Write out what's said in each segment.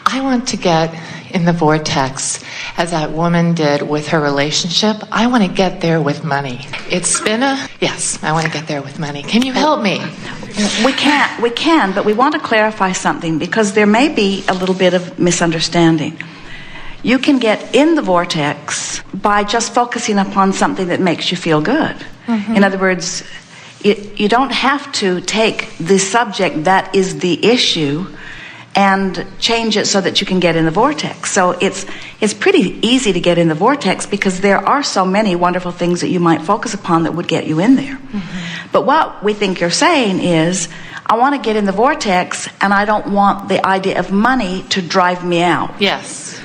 I want to get in the vortex as that woman did with her relationship. I want to get there with money. Yes, I want to get there with money. Can you help me? We can, but we want to clarify something because there may be a little bit of misunderstanding. You can get in the vortex by just focusing upon something that makes you feel good. Mm-hmm. In other words, you don't have to take the subject that is the issue and change it so that you can get in the vortex. So it's pretty easy to get in the vortex because there are so many wonderful things that you might focus upon that would get you in there. Mm-hmm. But what we think you're saying is, I want to get in the vortex and I don't want the idea of money to drive me out. Yes.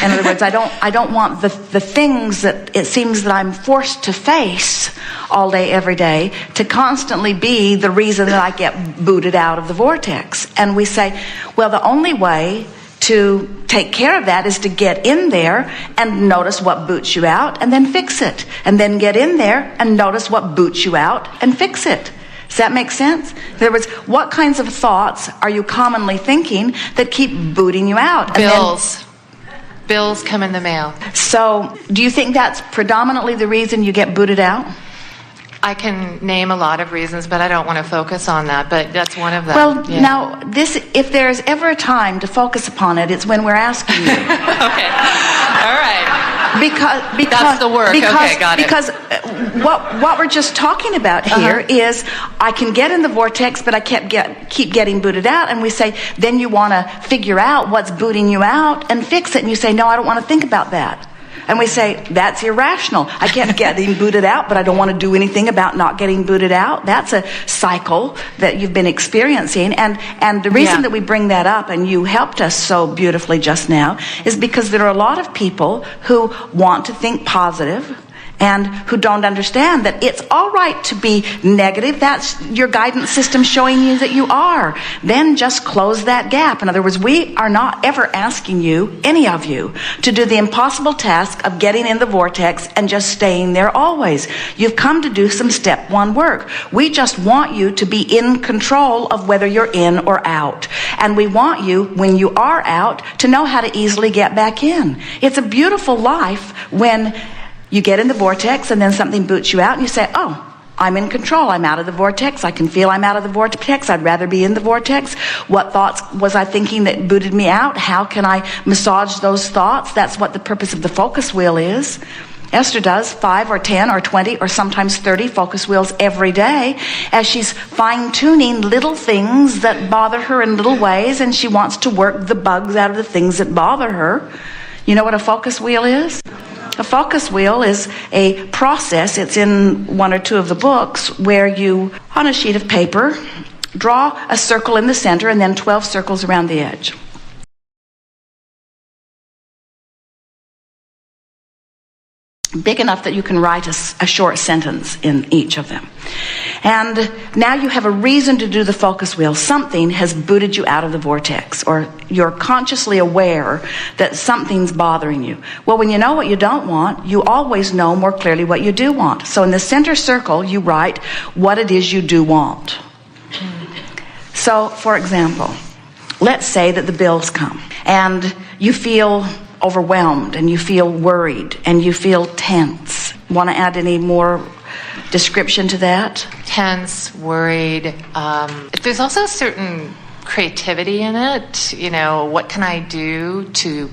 In other words, I don't want the things that it seems that I'm forced to face all day, every day, to constantly be the reason that I get booted out of the vortex. And we say, well, the only way to take care of that is to get in there and notice what boots you out and then fix it. And then get in there and notice what boots you out and fix it. Does that make sense? In other words, what kinds of thoughts are you commonly thinking that keep booting you out? Bills come in the mail. So, do you think that's predominantly the reason you get booted out? I can name a lot of reasons, but I don't want to focus on that, but that's one of them. Well, yeah. Now, if there's ever a time to focus upon it, it's when we're asking you. Okay. All right. Because that's the work. Okay, got it. Because what we're just talking about here is I can get in the vortex, but I keep getting booted out. And we say, then you want to figure out what's booting you out and fix it. And you say, no, I don't want to think about that. And we say, that's irrational. I kept getting booted out, but I don't want to do anything about not getting booted out. That's a cycle that you've been experiencing. And the reason that we bring that up, and you helped us so beautifully just now, is because there are a lot of people who want to think positive and who don't understand that it's all right to be negative. That's your guidance system showing you that you are. Then just close that gap. In other words, we are not ever asking you, any of you, to do the impossible task of getting in the vortex and just staying there always. You've come to do some step one work. We just want you to be in control of whether you're in or out. And we want you, when you are out, to know how to easily get back in. It's a beautiful life when you get in the vortex and then something boots you out and you say, oh, I'm in control. I'm out of the vortex. I can feel I'm out of the vortex. I'd rather be in the vortex. What thoughts was I thinking that booted me out? How can I massage those thoughts? That's what the purpose of the focus wheel is. Esther does 5 or 10 or 20 or sometimes 30 focus wheels every day as she's fine-tuning little things that bother her in little ways, and she wants to work the bugs out of the things that bother her. You know what a focus wheel is? A focus wheel is a process, it's in 1 or 2 of the books, where you, on a sheet of paper, draw a circle in the center and then 12 circles around the edge. Big enough that you can write a short sentence in each of them. And now you have a reason to do the focus wheel. Something has booted you out of the vortex, or you're consciously aware that something's bothering you. Well, when you know what you don't want, you always know more clearly what you do want. So in the center circle, you write what it is you do want. So, for example, let's say that the bills come and you feel overwhelmed and you feel worried and you feel tense. Want to add any more description to that? Tense, worried. There's also a certain creativity in it. You know, what can I do to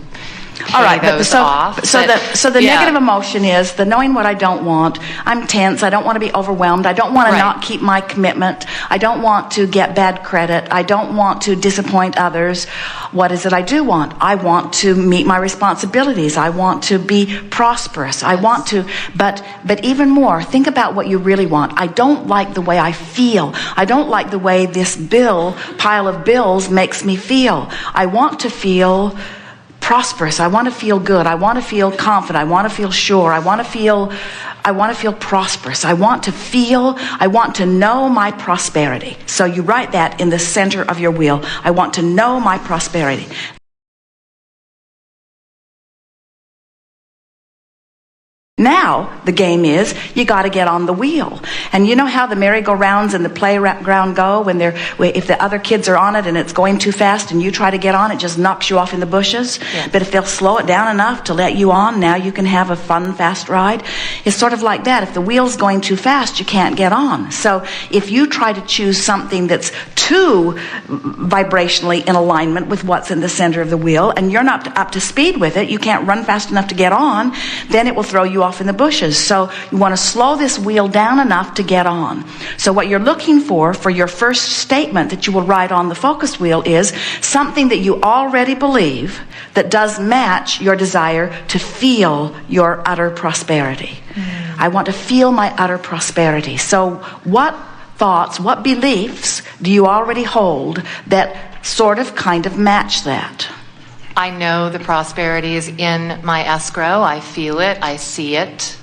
pay those off? So the negative emotion is the knowing what I don't want. I'm tense. I don't want to be overwhelmed. I don't want to not keep my commitment. I don't want to get bad credit. I don't want to disappoint others. What is it I do want? I want to meet my responsibilities. I want to be prosperous. I want to, but even more, think about what you really want. I don't like the way I feel. I don't like the way this pile of bills makes me feel. I want to feel prosperous. I want to feel good. I want to feel confident. I want to feel sure. I want to feel prosperous. I want to know my prosperity. So you write that in the center of your wheel. I want to know my prosperity. Now, the game is, you got to get on the wheel. And you know how the merry-go-rounds and the playground go if the other kids are on it and it's going too fast and you try to get on, it just knocks you off in the bushes. Yeah. But if they'll slow it down enough to let you on, now you can have a fun, fast ride. It's sort of like that. If the wheel's going too fast, you can't get on. So if you try to choose something that's too vibrationally in alignment with what's in the center of the wheel and you're not up to speed with it, you can't run fast enough to get on, then it will throw you off in the bushes. So you want to slow this wheel down enough to get on. So what you're looking for your first statement that you will write on the focus wheel is something that you already believe that does match your desire to feel your utter prosperity. I want to feel my utter prosperity. So what thoughts, what beliefs do you already hold that sort of kind of match that? I know the prosperity is in my escrow. I feel it. I see it.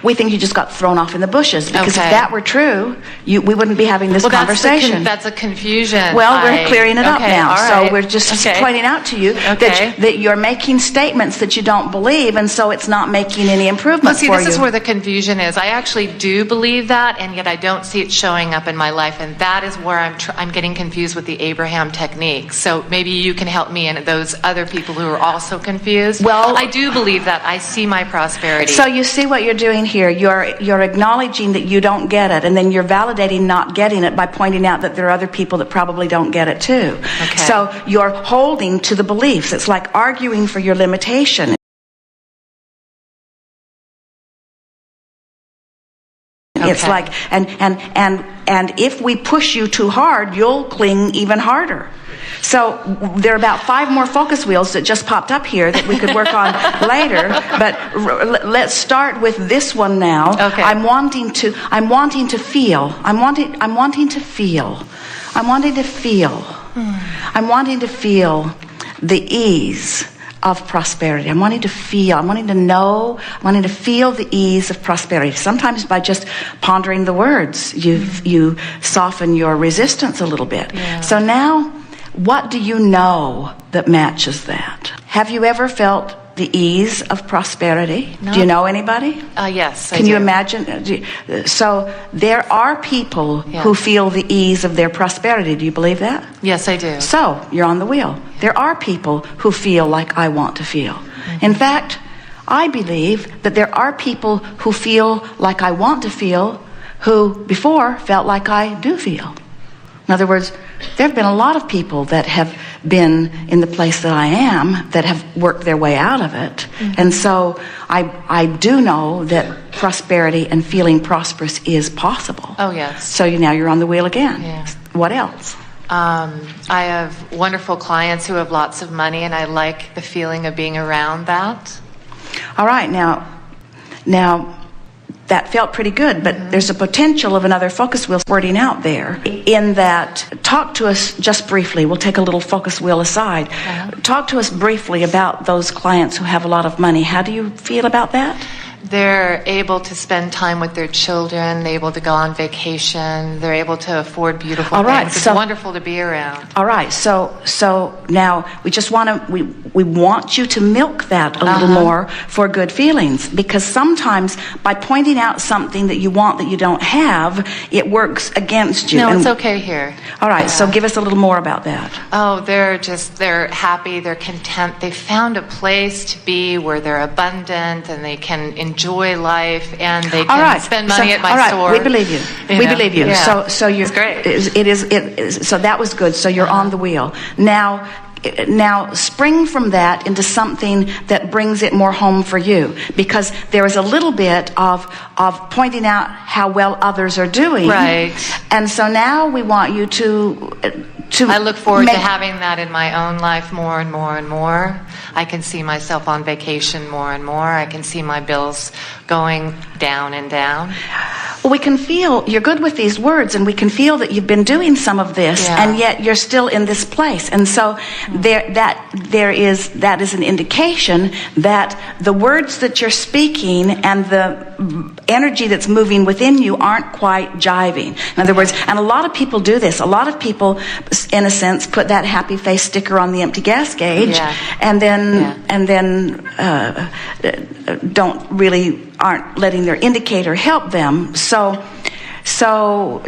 We think you just got thrown off in the bushes because if that were true, we wouldn't be having this conversation. That's a confusion. Well, we're clearing it up now. Right. So we're just pointing out to you that you're making statements that you don't believe, and so it's not making any improvement for you. This is where the confusion is. I actually do believe that, and yet I don't see it showing up in my life, and that is where I'm getting confused with the Abraham technique. So maybe you can help me and those other people who are also confused. Well, I do believe that. I see my prosperity. So you see what you're doing here. You're acknowledging that you don't get it, and then you're validating not getting it by pointing out that there are other people that probably don't get it too. Okay. So you're holding to the beliefs. It's like arguing for your limitation. Okay. It's like and if we push you too hard, you'll cling even harder. So there are about 5 more focus wheels that just popped up here that we could work on later. But let's start with this one now. Okay. I'm wanting to feel the ease of prosperity. I'm wanting to feel the ease of prosperity. Sometimes by just pondering the words, you soften your resistance a little bit. Yeah. So now, what do you know that matches that? Have you ever felt the ease of prosperity? No. Do you know anybody? Yes, I do. Can you imagine? So there are people who feel the ease of their prosperity. Do you believe that? Yes, I do. So you're on the wheel. There are people who feel like I want to feel. Mm-hmm. In fact, I believe that there are people who feel like I want to feel who before felt like I do feel. In other words, there have been a lot of people that have been in the place that I am that have worked their way out of it. Mm-hmm. And so I do know that prosperity and feeling prosperous is possible. Oh, yes. So now you're on the wheel again. Yeah. What else? I have wonderful clients who have lots of money, and I like the feeling of being around that. All right. Now, that felt pretty good, but there's a potential of another focus wheel squirting out there. In that, talk to us just briefly. We'll take a little focus wheel aside. Talk to us briefly about those clients who have a lot of money. How do you feel about that? They're able to spend time with their children. They're able to go on vacation. They're able to afford beautiful things. It's wonderful to be around. All right. So now we just we want you to milk that a little more for good feelings, because sometimes by pointing out something that you want that you don't have, it works against you. No, it's okay here. All right. So give us a little more about that. Oh, they're happy. They're content. They found a place to be where they're abundant and they can enjoy life, and they can spend money at my store. We believe you. We believe you. Yeah. So you're great. It is. So that was good. So you're on the wheel now. Spring from that into something that brings it more home for you, because there is a little bit of pointing out how well others are doing. Right. And so now we want you to I look forward to having that in my own life more and more and more. I can see myself on vacation more and more. I can see my bills going down and down. Well, we can feel you're good with these words, and we can feel that you've been doing some of this, and yet you're still in this place. And so that is an indication that the words that you're speaking and the energy that's moving within you aren't quite jiving. In other words, and a lot of people do this. A lot of people, in a sense, put that happy face sticker on the empty gas gauge, and then aren't letting their indicator help them. So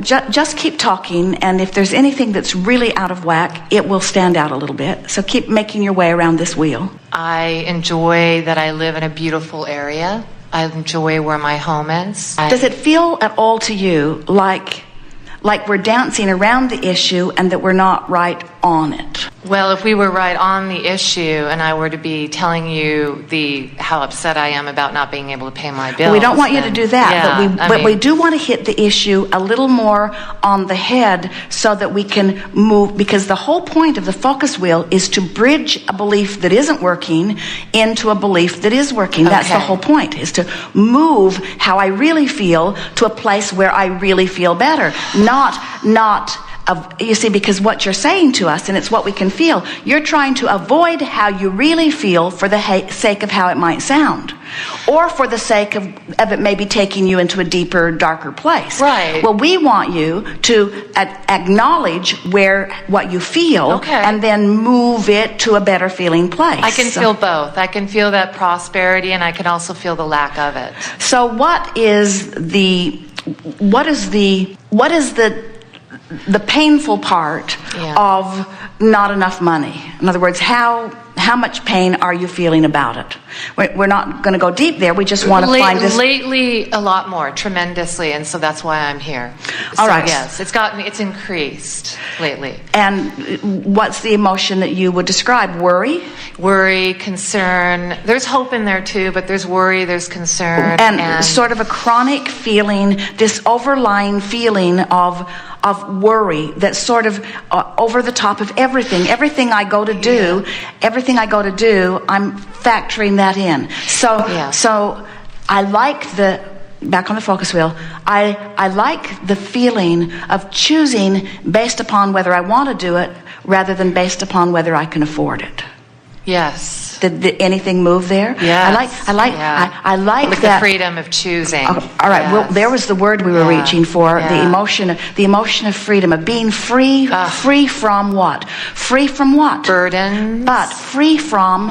just keep talking, and if there's anything that's really out of whack, it will stand out a little bit. So keep making your way around this wheel. I enjoy that I live in a beautiful area. I enjoy where my home is. Does it feel at all to you like we're dancing around the issue and that we're not right on it? Well, if we were right on the issue and I were to be telling you how upset I am about not being able to pay my bills. Well, we don't want you to do that, but we do want to hit the issue a little more on the head so that we can move, because the whole point of the focus wheel is to bridge a belief that isn't working into a belief that is working. Okay. That's the whole point, is to move how I really feel to a place where I really feel better. You see, because what you're saying to us, and it's what we can feel, you're trying to avoid how you really feel for the sake of how it might sound, or for the sake of it maybe taking you into a deeper, darker place. Right. Well, we want you to acknowledge what you feel, and then move it to a better feeling place. I can feel both. I can feel that prosperity, and I can also feel the lack of it. So what is the painful part of not enough money? In other words, how much pain are you feeling about it? We're not going to go deep there. We just want to find this. Lately, a lot more, tremendously, and so that's why I'm here. All right. Yes, it's increased lately. And what's the emotion that you would describe? Worry, concern. There's hope in there too, but there's worry, there's concern, and sort of a chronic feeling, this overlying feeling of worry that's sort of over the top of everything. Everything I go to do, I'm factoring that in. So I like back on the focus wheel, I like the feeling of choosing based upon whether I want to do it rather than based upon whether I can afford it. Yes. Did anything move there? Yes. I like the freedom of choosing. All right. Yes. Well, there was the word we were reaching for. The emotion of freedom, of being free. Free from what? Free from what? Burdens. But free from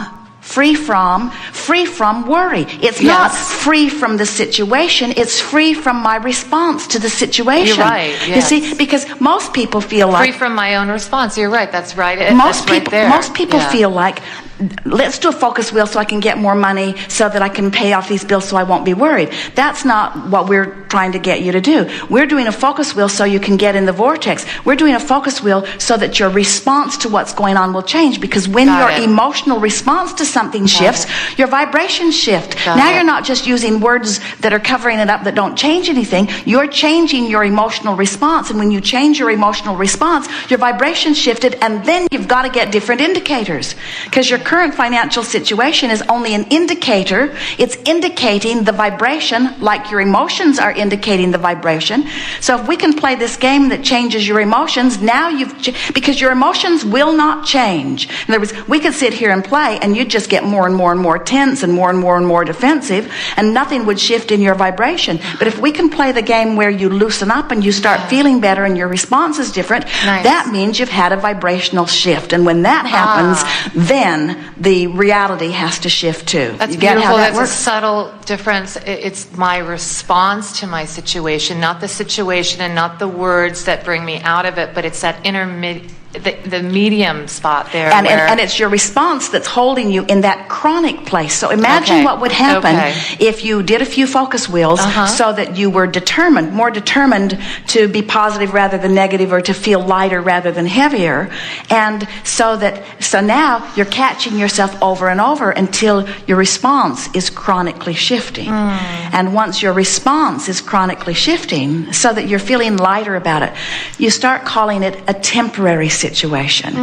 worry. It's not free from the situation. It's free from my response to the situation. You're right. Yes. You see, because most people feel like free from my own response. You're right. That's right. Most people feel like, let's do a focus wheel so I can get more money so that I can pay off these bills so I won't be worried. That's not what we're trying to get you to do. We're doing a focus wheel so you can get in the vortex. We're doing a focus wheel so that your response to what's going on will change, because when your emotional response to something shifts, your vibrations shift. Now you're not just using words that are covering it up that don't change anything. You're changing your emotional response, and when you change your emotional response, your vibration shifted, and then you've got to get different indicators, because your current financial situation is only an indicator. It's indicating the vibration like your emotions are indicating the vibration. So if we can play this game that changes your emotions, now because your emotions will not change. In other words, we could sit here and play and you'd just get more and more tense and more defensive, and nothing would shift in your vibration. But if we can play the game where you loosen up and you start feeling better and your response is different, that means you've had a vibrational shift. And when that happens, then the reality has to shift too. That's beautiful. That's a subtle difference. It's my response to my situation, not the situation and not the words that bring me out of it, but it's that the medium spot there. And it's your response that's holding you in that chronic place. So imagine what would happen if you did a few focus wheels so that you were more determined to be positive rather than negative, or to feel lighter rather than heavier. And so now you're catching yourself over and over until your response is chronically shifting. And once your response is chronically shifting so that you're feeling lighter about it, you start calling it a temporary situation.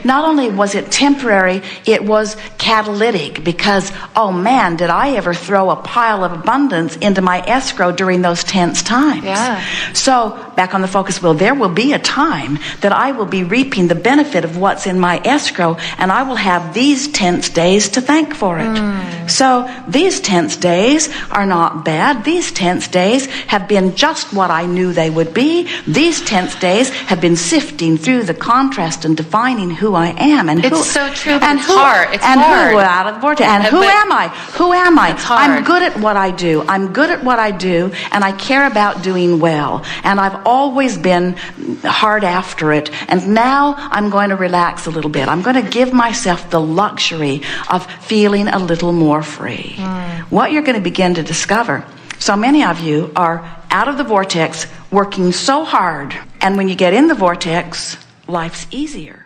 Not only was it temporary, it was catalytic because, oh man, did I ever throw a pile of abundance into my escrow during those tense times. So, back on the focus wheel, there will be a time that I will be reaping the benefit of what's in my escrow, and I will have these tense days to thank for it. So, these tense days are not bad. These tense days have been just what I knew they would be. These tense days have been sifting through the contrast and defining who I am. And it's so true, but it's hard. It's and hard. Who out of the vortex. And who am I? Who am I? It's hard. I'm good at what I do. I'm good at what I do, and I care about doing well. And I've always been hard after it. And now I'm going to relax a little bit. I'm going to give myself the luxury of feeling a little more free. What you're going to begin to discover, so many of you are out of the vortex, working so hard. And when you get in the vortex, life's easier.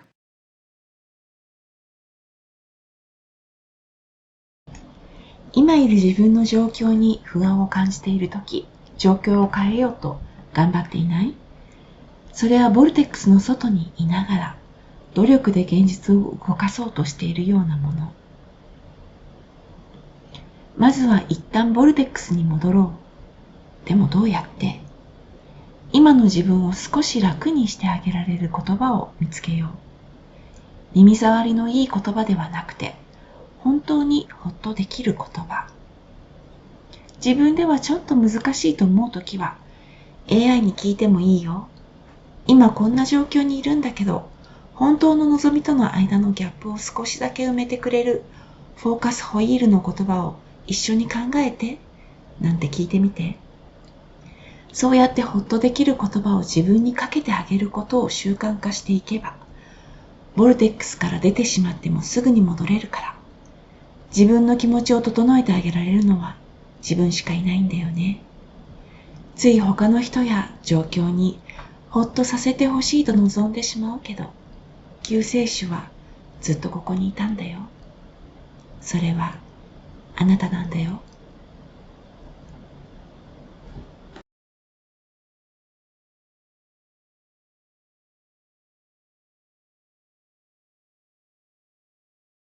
今いる自分の状況に不安を感じているとき、状況を変えようと頑張っていない？それはボルテックスの外にいながら、努力で現実を動かそうとしているようなもの。まずは一旦ボルテックスに戻ろう。でもどうやって？今の自分を少し楽にしてあげられる言葉を見つけよう。耳障りのいい言葉ではなくて、本当にほっとできる言葉。自分ではちょっと難しいと思うときは、AI に聞いてもいいよ。今こんな状況にいるんだけど、本当の望みとの間のギャップを少しだけ埋めてくれるフォーカスホイールの言葉を一緒に考えて、なんて聞いてみて。そうやってほっとできる言葉を自分にかけてあげることを習慣化していけば、ボルテックスから出てしまってもすぐに戻れるから、自分の気持ちを整えてあげられるのは自分しかいないんだよね。つい他の人や状況にほっとさせてほしいと望んでしまうけど、救世主はずっとここにいたんだよ。それはあなたなんだよ。